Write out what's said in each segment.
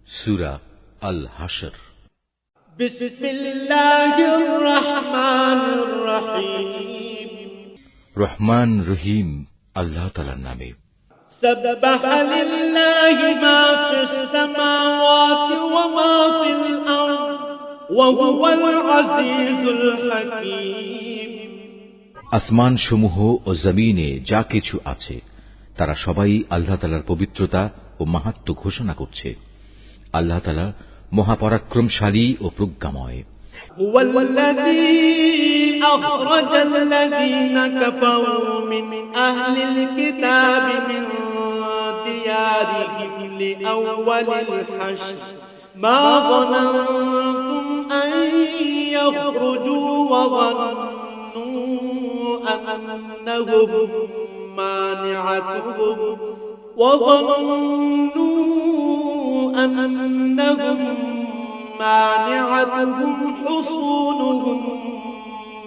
সূরা আল হাশর। বিসমিল্লাহির রহমানির রহিম। রহমান রহিম আল্লাহ তাআলার নামে। সাব্বাহা লিল্লাহি মা ফিস সামাওয়াতি ওয়া মা ফিল আরদ ওয়া হুয়াল আজিজুল হাকীম। আসমান সমূহ ও জমিনে যা কিছু আছে তারা সবাই আল্লাহ তাআলার পবিত্রতা ও মাহাত্ম্য ঘোষণা করছে। আল্লাহ তাআলা মহাপরাক্রমশালী ও প্রজ্ঞাময়। হুয়াল্লাযী আখরাজাল লাযীনা কাফারু মিন আহলিল কিতাবি মিন দিয়ারিহিম লিআউওয়ালিল হাশর মা যানানতুম আন ইয়াখরুজু ওয়া যান্নু أنهم مانعتهم وظنوا أنهم مانعتهم حصونهم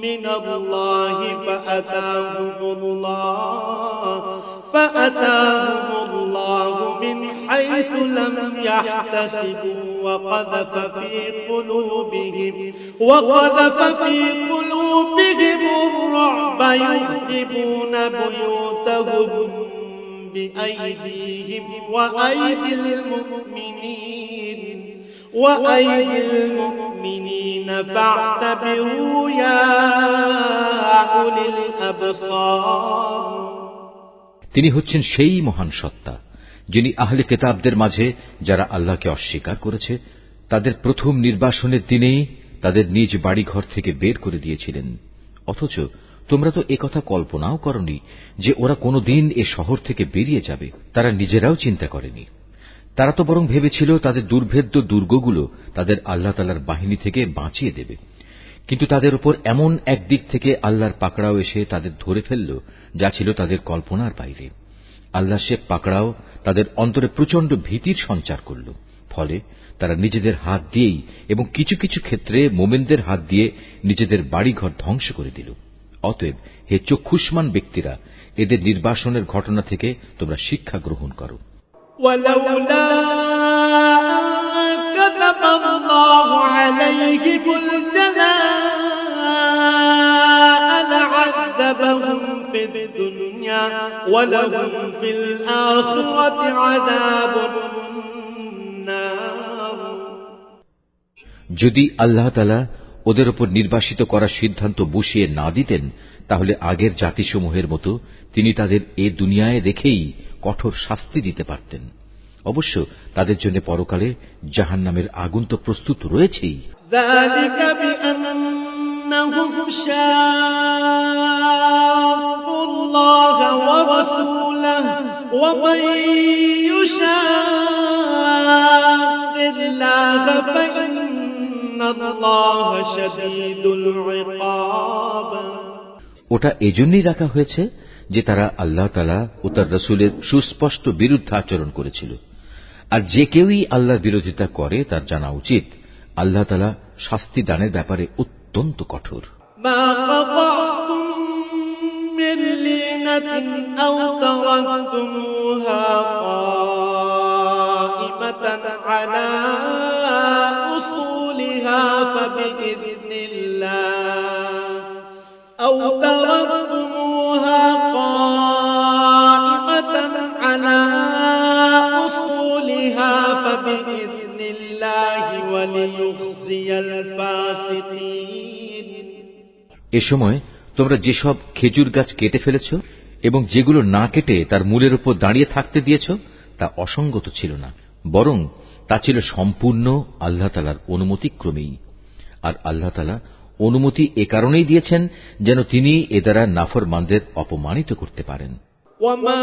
من الله فأتاهم الله من حيث لم يحتسبوا وقذف في قلوبهم الرعب يخربون بيوتهم بأيديهم وأيدي المؤمنين فاعتبروا يا أولي الأبصار। তিনি হচ্ছেন সেই মহান সত্তা যিনি আহলে কিতাবদের মাঝে যারা আল্লাহকে অস্বীকার করেছে তাদের প্রথম নির্বাসনের দিনেই তাদের নিজ বাড়িঘর থেকে বের করে দিয়েছিলেন। অথচ তোমরা তো একথা কল্পনাও করনি যে ওরা কোনোদিন এ শহর থেকে বেরিয়ে যাবে। তারা নিজেরাও চিন্তা করেনি। তারা তো বরং ভেবেছিল তাদের দুর্ভেদ্য দুর্গগুলো তাদের আল্লাহ তাআলার বাহিনী থেকে বাঁচিয়ে দেবে। কিন্তু তাদের উপর এমন একদিক থেকে আল্লাহর পাকড়াও এসে তাদের ধরে ফেলল যা ছিল তাদের কল্পনার বাইরে। আল্লাহ সে পাকড়াও তাদের অন্তরে প্রচন্ড ভীতির সঞ্চার করল। ফলে তারা নিজেদের হাত দিয়েই এবং কিছু কিছু ক্ষেত্রে মোমেনদের হাত দিয়ে নিজেদের বাড়িঘর ধ্বংস করে দিল। অতএব হে চক্ষুষ্মান ব্যক্তিরা, এদের নির্বাসনের ঘটনা থেকে তোমরা শিক্ষা গ্রহণ করো। ولولا كتب الله عليهم الجلاء لعذبهم في الدنيا ولهم في الآخرة عذاب النار। যদি আল্লাহ তাআলা ওদের উপর নির্বাসিত করার সিদ্ধান্ত বসিয়ে না দিতেন তাহলে আগের জাতিসমূহের মতো তিনি তাদের এ দুনিয়ায় রেখেই কঠোর শাস্তি দিতে পারতেন। অবশ্য তাদের জন্য পরকালে জাহান্নামের আগুন তো প্রস্তুত রয়েছেই। যালিকা বিআন্নাহুম শাক্কুল্লাহ ওয়া রাসূলাহু ওয়া মান ইউশাক্কিল্লাহ ফাইন্নাল্লাহা শাদীদুল ইকাব। ওটা এজন্যই রাখা হয়েছে যে তারা আল্লাহ তাআলা ও তার রাসূলের সুস্পষ্ট বিরুদ্ধাচরণ করেছিল। আর যে কেউই আল্লাহর বিরোধিতা করে তার জানা উচিত আল্লাহ তাআলা শাস্তি দানের ব্যাপারে অত্যন্ত কঠোর। মা কাতাতুম মিন লিনাতিন আও তারাকতুমুহা কাইমাতান আলা উসুলিহা ফাবিইذنিল্লাহ আও তারাকতুমুহা কাইমাতান আলা উসুলিহা ফাবিইذنিল্লাহি ওয়া লিইখজিয়াল ফাসিকিন। এ সময় তোমরা যেসব খেজুর গাছ কেটে ফেলেছ এবং যেগুলো না কেটে তার মূলের উপর দাঁড়িয়ে থাকতে দিয়েছ তা অসঙ্গত ছিল না, বরং তা ছিল সম্পূর্ণ আল্লাহ তাআলার অনুমতিক্রমেই। আর আল্লাহ তাআলা অনুমতি এ কারণেই দিয়েছেন যেন তিনি এ দ্বারা নাফরমানদের অপমানিত করতে পারেন। ওয়ামা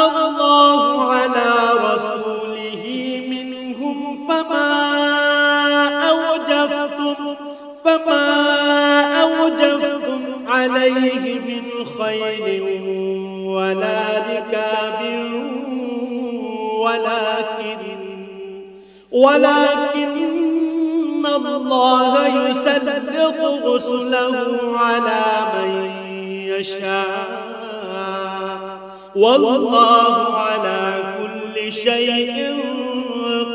আল্লাহু আলা রাসূলিহি মিনহুম ফামা আওজাফতুম আলাইহি মিন খায়লিন ওয়ালা রিকাবিন ওয়ালাকিন আল্লাহা ইউসাল্লিতু রুসুলাহু আলা মান ইয়াশা ওয়াল্লাহু আলা কুল্লি شيء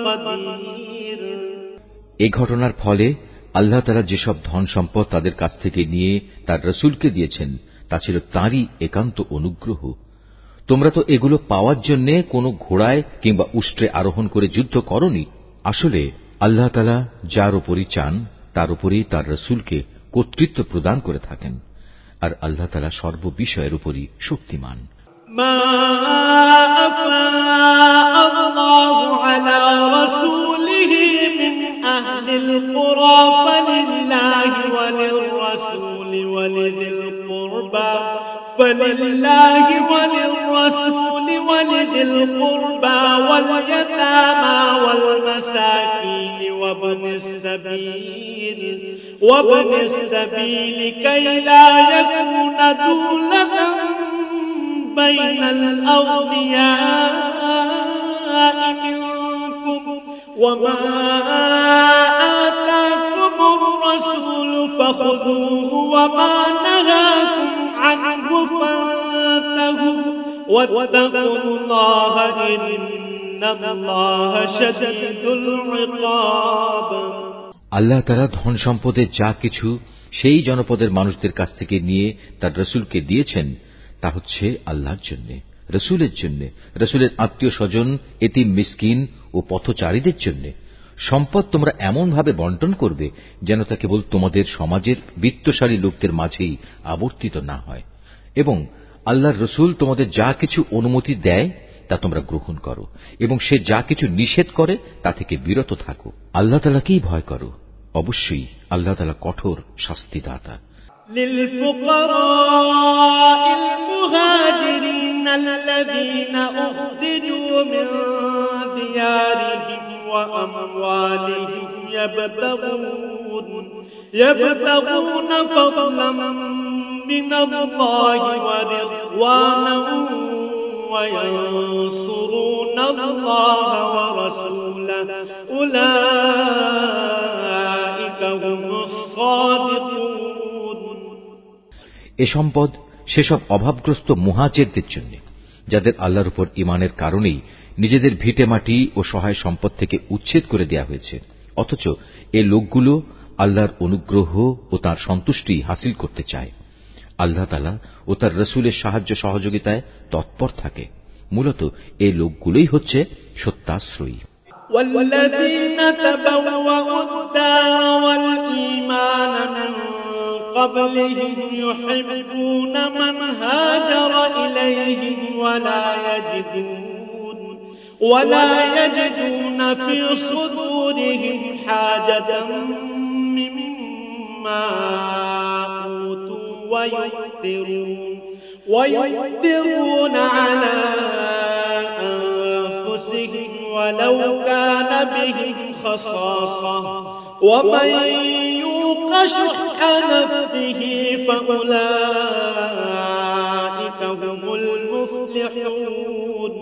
قدير এই ঘটনার ফলে আল্লাহ তাআলা যেসব ধন সম্পদ তাদের কাছ থেকে নিয়ে তার রাসূলকে দিয়েছেন তা ছিল তাঁরই একান্ত অনুগ্রহ। তোমরা তো এগুলো পাওয়ার জন্য কোনো ঘোড়ায় কিংবা উষ্ট্রে আরোহণ করে যুদ্ধ করনি। আসলে আল্লাহ তাআলা যার উপরই চান তার উপরেই তার রাসূলকে কর্তৃত্ব প্রদান করে থাকেন, আর আল্লাহ তাআলা সর্ববিষয়ের উপরই শক্তিমান। ما أفاء الله على رسوله من أهل القرى فلله وللرسول ولذي القربى واليتامى والمساكين وابن السبيل كي لا يكون دولة بين الأغنياء منكم وما آتاكم الرسول فخذوه وما نهاكم عنه فانتهوا واتقوا الله إن الله شديد العقاب। আল্লাহ তাআলা ধন সম্পদের যা কিছু সেই জনপদের মানুষদের কাছ থেকে নিয়ে তার রাসূলকে দিয়েছেন তা হচ্ছে আল্লাহর জন্য, রাসূলের জন্য, রাসূলের আত্মীয় স্বজন, এতিম মিসকিন ও পথচারীদের জন্য। সম্পদ তোমরা এমন ভাবে বন্টন করবে যেন তা কেবল তোমাদের সমাজের বিত্তশালী লোকদের মাঝেই আবর্তিত না হয়, এবং আল্লাহর রাসূল তোমাদের যা কিছু অনুমতি দেয় তা তোমরা গ্রহণ করো, এবং সে যা কিছু নিষেধ করে তা থেকে বিরত থাকো। আল্লাহ তাআলাকেই ভয় করো, অবশ্যই আল্লাহ তাআলা কঠোর শাস্তিদাতা। للفقراء المهاجرين الذين أخرجوا من ديارهم وأموالهم يبتغون فضلا من الله ورضوانا وينصرون الله ورسوله أولئك هم الصادقون। এ সম্পদ সেসব অভাবগ্রস্ত মুহাজিরদের জন্য যাদের আল্লাহর উপর ঈমানের কারণেই নিজেদের ভিটেমাটি ও সহায় সম্পদ থেকে উচ্ছেদ করে দেয়া হয়েছে, অথচ এ লোকগুলো আল্লাহর অনুগ্রহ ও তাঁর সন্তুষ্টি হাসিল করতে চায়। আল্লাহ তাআলা ও তার রাসূলের সাহায্য সহযোগিতায় তৎপর থাকে। মূলত এই লোকগুলোই হচ্ছে সত্যাশ্রয়ী। والذين تبوأوا الدار والإيمان من قبلهم يحبون من هاجر إليهم ولا يجدون في صدورهم حاجة مما أوتوا ويؤثرون على أنفسهم ولو كان بهم خصاصة ومن يوق شح نفسه فأولئك هم المفلحون।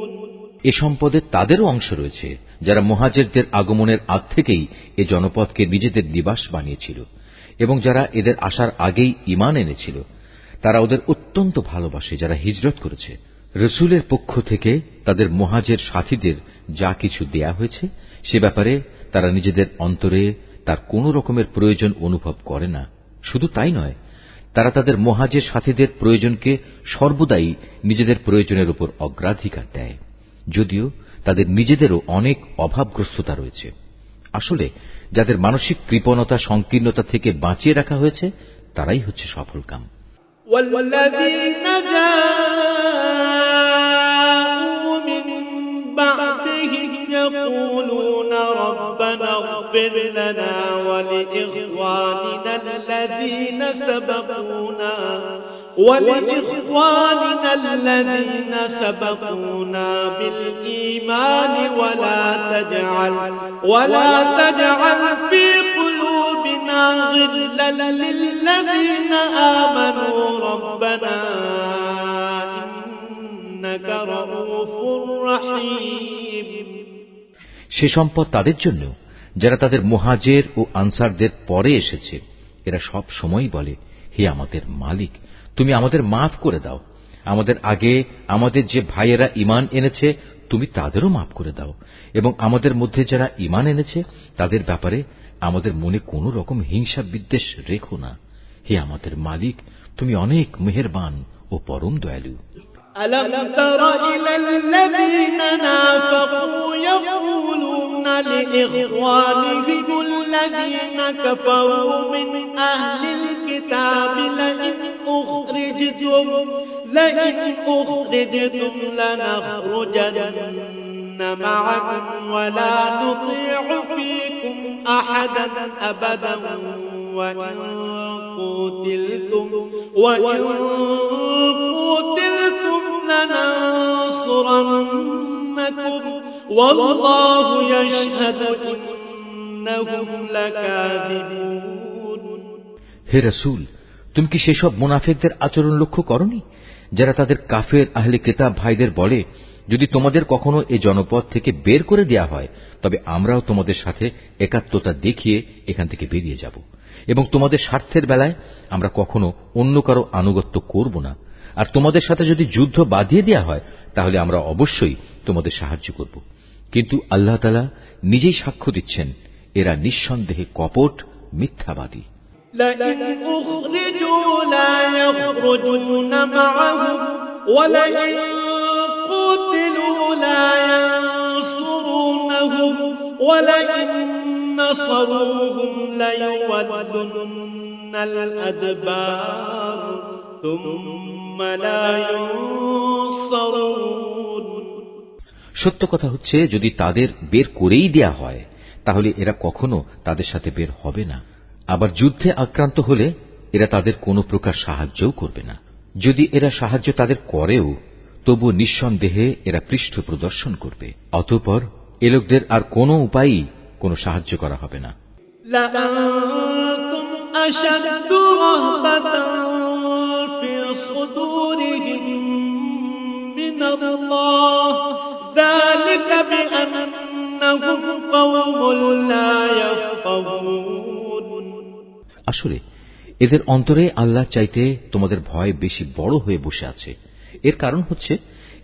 এ সম্পদে তাদেরও অংশ রয়েছে যারা মুহাজিরদের আগমনের আগ থেকেই এ জনপদকে নিজেদের নিবাস বানিয়েছিল, এবং যারা এদের আসার আগেই ঈমান এনেছিল। তারা ওদের অত্যন্ত ভালোবাসে যারা হিজরত করেছে। রাসূলের পক্ষ থেকে তাদের মুহাজির সাথীদের যা কিছু দেয়া হয়েছে সে ব্যাপারে তারা নিজেদের অন্তরে তার কোন রকমের প্রয়োজন অনুভব করে না। শুধু তাই নয়, তারা তাদের মুহাজির সাথীদের প্রয়োজনকে সর্বদাই নিজেদের প্রয়োজনের উপর অগ্রাধিকার দেয়, যদিও তাদের নিজেদেরও অনেক অভাবগ্রস্ততা রয়েছে। আসলে যাদের মানসিক কৃপণতা সংকীর্ণতা থেকে বাঁচিয়ে রাখা হয়েছে তারাই হচ্ছে সফলকাম। والذين جاءوا من بعدهم يقولون ربنا اغفر لنا ولإخواننا الذين سبقونا بالإيمان ولا تجعل في قلوبنا غلا للذين آمنوا ربنا إنك رؤوف رحيم। সে সম্পদ তাদের জন্য যারা তাদের মুহাজির ও আনসারদের পরে এসেছে। এরা সব সময় বলে, হে আমাদের মালিক, তুমি আমাদের মাফ করে দাও। আমাদের আগে আমাদের যে ভাইয়েরা ঈমান এনেছে তুমি তাদেরও মাফ করে দাও এবং আমাদের মধ্যে যারা ঈমান এনেছে তাদের ব্যাপারে আমাদের মনে কোনো রকম হিংসা বিদ্বেষ রেখো না। হে আমাদের মালিক, তুমি অনেক মেহেরবান ও পরম দয়ালু। ألم تر إلى الذين نافقوا يقولون لإخوانهم الذين كفروا من أهل الكتاب لئن أخرجتم لنخرجن معكم ولا نطيع فيكم أحدا أبدا وإن قتلتم لننصرنكم والله يشهد إنهم لكاذبون। হে রাসূল, তুমি কি সেসব মুনাফিকদের আচরণ লক্ষ্য করনি যারা তাদের কাফের আহলে কিতাব ভাইদের বলে, যদি তোমাদের কখনো এ জনপদ থেকে বের করে দেয়া হয় তবে আমরাও তোমাদের সাথে একাত্মতা দেখিয়ে এখান থেকে বেরিয়ে যাব এবং তোমাদের স্বার্থের বেলায় আমরা কখনো অন্য কারো আনুগত্য করব না, আর তোমাদের সাথে যদি যুদ্ধ বাঁধিয়ে দেয়া হয় তাহলে আমরা অবশ্যই তোমাদের সাহায্য করব। কিন্তু আল্লাহ তাআলা নিজেই সাক্ষ্য দিচ্ছেন, এরা নিঃসন্দেহে কপট মিথ্যাবাদী। لئن أخرجوا لا يخرجون معهم ولئن قتلوا لا ينصرونهم ولئن نصروهم ليولن الأدبار ثم لا ينصرون। সত্য কথা হচ্ছে, যদি তাদের বের করেই দেয়া হয় তাহলে এরা কখনো তাদের সাথে বের হবে না, আবার যুদ্ধে আক্রান্ত হলে এরা তাদের কোনো প্রকার সাহায্যও করবে না। যদি এরা সাহায্য তাদের করেও তবু নিঃসন্দেহে এরা পৃষ্ঠ প্রদর্শন করবে, অতঃপর এ লোকদের আর কোনো উপায়ই কোনো সাহায্য করা হবে না। لأنتم أشد رهبة في صدورهم من الله ذلك بأنهم قوم لا يفقهون। আসলে এদের অন্তরে আল্লাহ চাইতে তোমাদের ভয় বেশি বড় হয়ে বসে আছে। এর কারণ হচ্ছে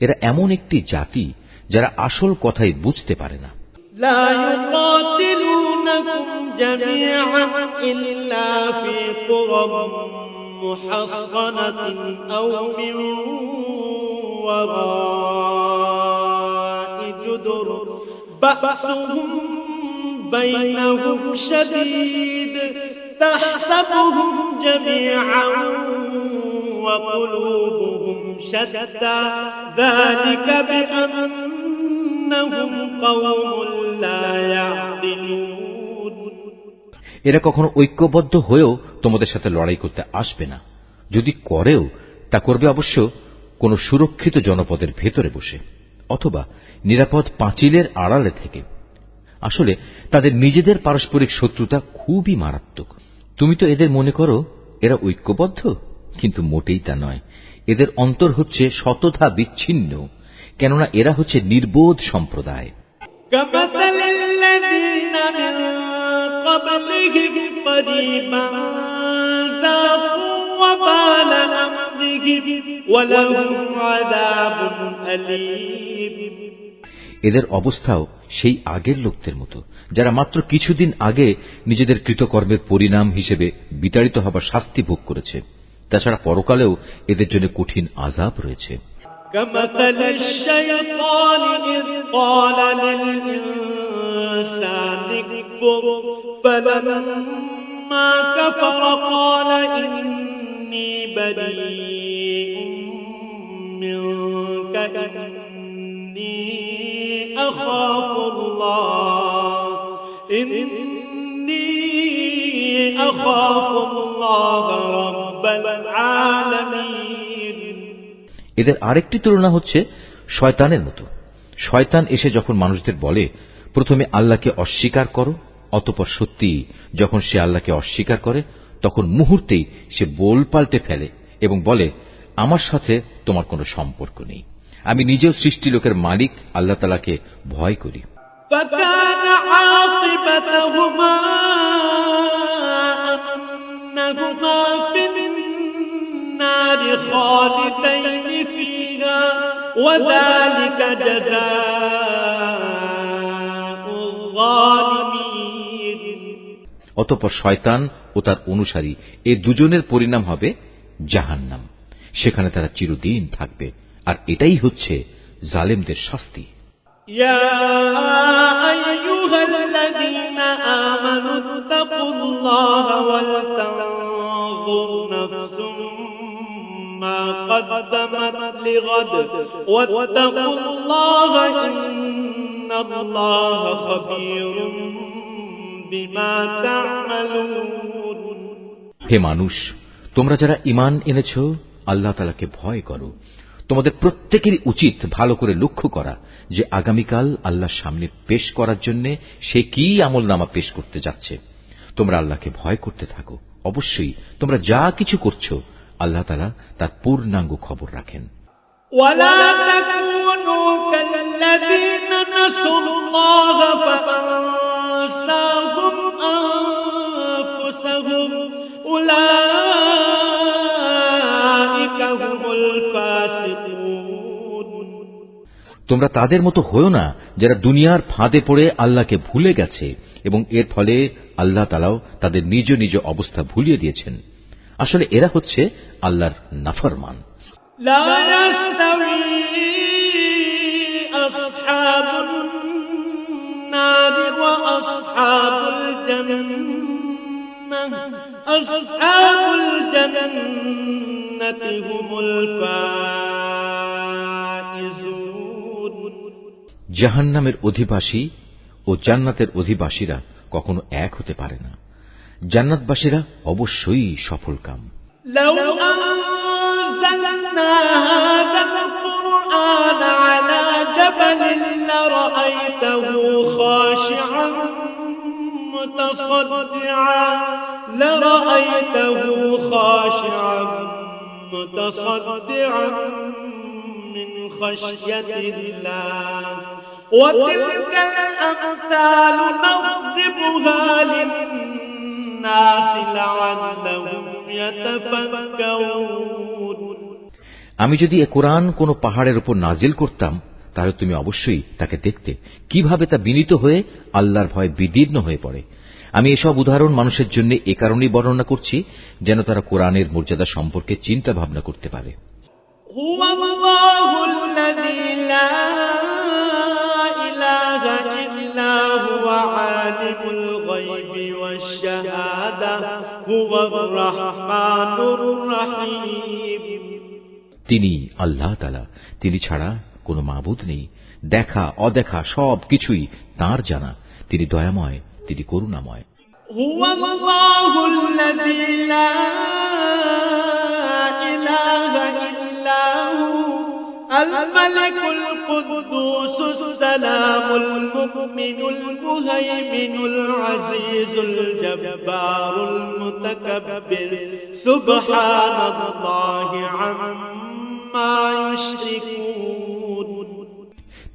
এরা এমন একটি জাতি যারা আসল কথাই বুঝতে পারে না। لا يقاتلونكم جميعا إلا في قرى محصنة أو من وراء جدر بأسهم بينهم شديد تحسبهم جميعا وقلوبهم شتى ذلك بأنهم قوم لا يعقلون। এরা কখনো ঐক্যবদ্ধ হয়েও তোমাদের সাথে লড়াই করতে আসবে না, যদি করেও তা করবে অবশ্য কোন সুরক্ষিত জনপদের ভেতরে বসে অথবা নিরাপদ পাঁচিলের আড়ালে থেকে। আসলে তাদের নিজেদের পারস্পরিক শত্রুতা খুবই মারাত্মক। তুমি তো এদের মনে করো এরা ঐক্যবদ্ধ, কিন্তু মোটেই তা নয়। এদের অন্তর হচ্ছে শতথা বিচ্ছিন্ন, কেননা এরা হচ্ছে নির্বোধ সম্প্রদায়। كمثل الذين من قبلهم قريبا ذاقوا وبال أمرهم ولهم عذاب أليم। এদের অবস্থাও সেই আগের লোকদের মতো যারা মাত্র কিছুদিন আগে নিজেদের কৃতকর্মের পরিণাম হিসেবে বিতাড়িত হবার শাস্তি ভোগ করেছে। তাছাড়া পরকালেও এদের জন্য কঠিন আযাব রয়েছে। كمثل الشيطان إذ قال للإنسان اكفر فلما كفر قال إني بريء منك إني أخاف الله رب العالمين। এদের আরেকটি তুলনা হচ্ছে শয়তানের মতো। শয়তান এসে যখন মানুষদের বলে, প্রথমে আল্লাহকে অস্বীকার করো, অতঃপর সত্যি যখন সে আল্লাহকে অস্বীকার করে তখন মুহূর্তেই সে বোল পাল্টে ফেলে এবং বলে, আমার সাথে তোমার কোনো সম্পর্ক নেই, আমি নিজেও সৃষ্টি লোকের মালিক আল্লাহ তাআলাকে ভয় করি। فكان عاقبتهما أنهما في النار خالدين فيها وذلك جزاء الظالمين অতঃপর শয়তান ও তার অনুসারী এ দুজনের পরিণাম হবে জাহান্নাম, সেখানে তারা চিরদিন থাকবে, আর এটাই হচ্ছে জালেমদের শাস্তি। يا أيها الذين آمنوا اتقوا الله ولتنظر نفس ما قدمت لغد واتقوا الله إن الله خبير بما تعملون হে মানুষ, তোমরা যারা ঈমান এনেছ, আল্লাহ তাআলাকে ভয় করো। তোমাদের প্রত্যেকেরই উচিত ভালো করে লক্ষ্য করা যে আগামীকাল আল্লাহর সামনে পেশ করার জন্য সে কি আমলনামা পেশ করতে যাচ্ছে। তোমরা আল্লাহকে ভয় করতে থাকো। অবশ্যই তোমরা যা কিছু করছো আল্লাহ তাআলা তার পূর্ণাঙ্গ খবর রাখেন। ولا تكونوا كالذين نسوا الله فأنساهم أنفسهم أولئك هم الفاسقون তোমরা তাদের মতো হয়ো না যারা দুনিয়ার ফাঁদে পড়ে আল্লাহকে ভুলে গেছে এবং এর ফলে আল্লাহ তাআলাও তাদের নিজ নিজ অবস্থা ভুলিয়ে দিয়েছেন। আসলে এরা হচ্ছে আল্লাহর নাফরমান। لا يستوي أصحاب النار وأصحاب الجنة أصحاب الجنة هم الفائزون জাহান্নামের অধিবাসী ও জান্নাতের অধিবাসীরা কখনো এক হতে পারে না। জান্নাতবাসীরা অবশ্যই সফলকাম। لو أنزلنا هذا القرآن على جبل لرأيته خاشعا متصدعا من خشية الله وتلك الأمثال نضربها للناس لعلهم يتفكرون আমি যদি এ কোরআন কোন পাহাড়ের উপর নাজিল করতাম তাহলে তুমি অবশ্যই তাকে দেখতে কিভাবে তা বিনীত হয়ে আল্লাহর ভয়ে বিদীর্ণ হয়ে পড়ে। আমি এসব উদাহরণ মানুষের জন্য এ কারণেই বর্ণনা করছি যেন তারা কোরআনের মর্যাদা সম্পর্কে চিন্তা ভাবনা করতে পারে। هو الله الذي لا إله إلا هو عالم الغيب والشهادة هو الرحمن الرحيم তিনি আল্লাহ তাআলা, তিনি ছাড়া কোনো মাবুদ নেই। দেখা অদেখা সব কিছুই তাঁর জানা। তিনি দয়াময়, তিনি করুণাময়। هو الله الذي لا إله إلا هو الملك القدوس السلام المؤمن المهيمن العزيز الجبار المتكبر سبحان الله عما يشركون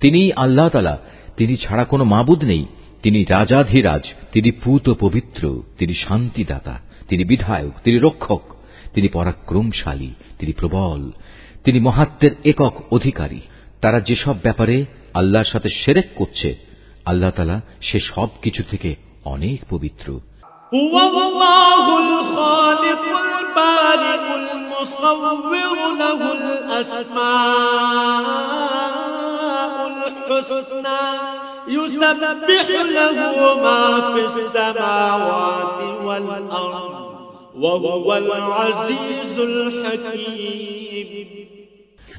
তিনি আল্লাহ তাআলা, তিনি ছাড়া কোনো মাবুদ নেই। তিনি রাজাধিরাজ, তিনি পূত পবিত্র, তিনি শান্তিদাতা, তিনি বিধায়ক, তিনি রক্ষক, তিনি পরাক্রমশালী, তিনি প্রবল, তিনি মহাত্মের একক অধিকারী। তারা যেসব ব্যাপারে আল্লাহর সাথে শিরক করছে আল্লাহ তাআলা সে সব কিছু থেকে অনেক পবিত্র। هو الله الخالق البارئ المصور له الأسماء الحسنى يسبح له ما في السماوات والأرض وهو العزيز الحكيم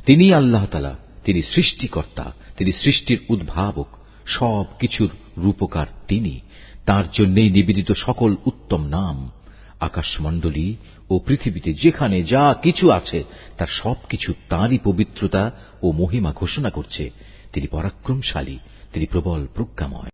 তিনি আল্লাহ তাআলা, তিনি সৃষ্টিকর্তা, তিনি সৃষ্টির উদ্ভাবক, সব কিছুর রূপকার তিনি। তাঁর জন্যই নিবেদিত সকল উত্তম নাম। আকাশমণ্ডলী ও পৃথিবীতে যেখানে যা কিছু আছে তার সবকিছু তাঁরই পবিত্রতা ও মহিমা ঘোষণা করছে। তিনি পরাক্রমশালী, তিনি প্রবল প্রজ্ঞাময়।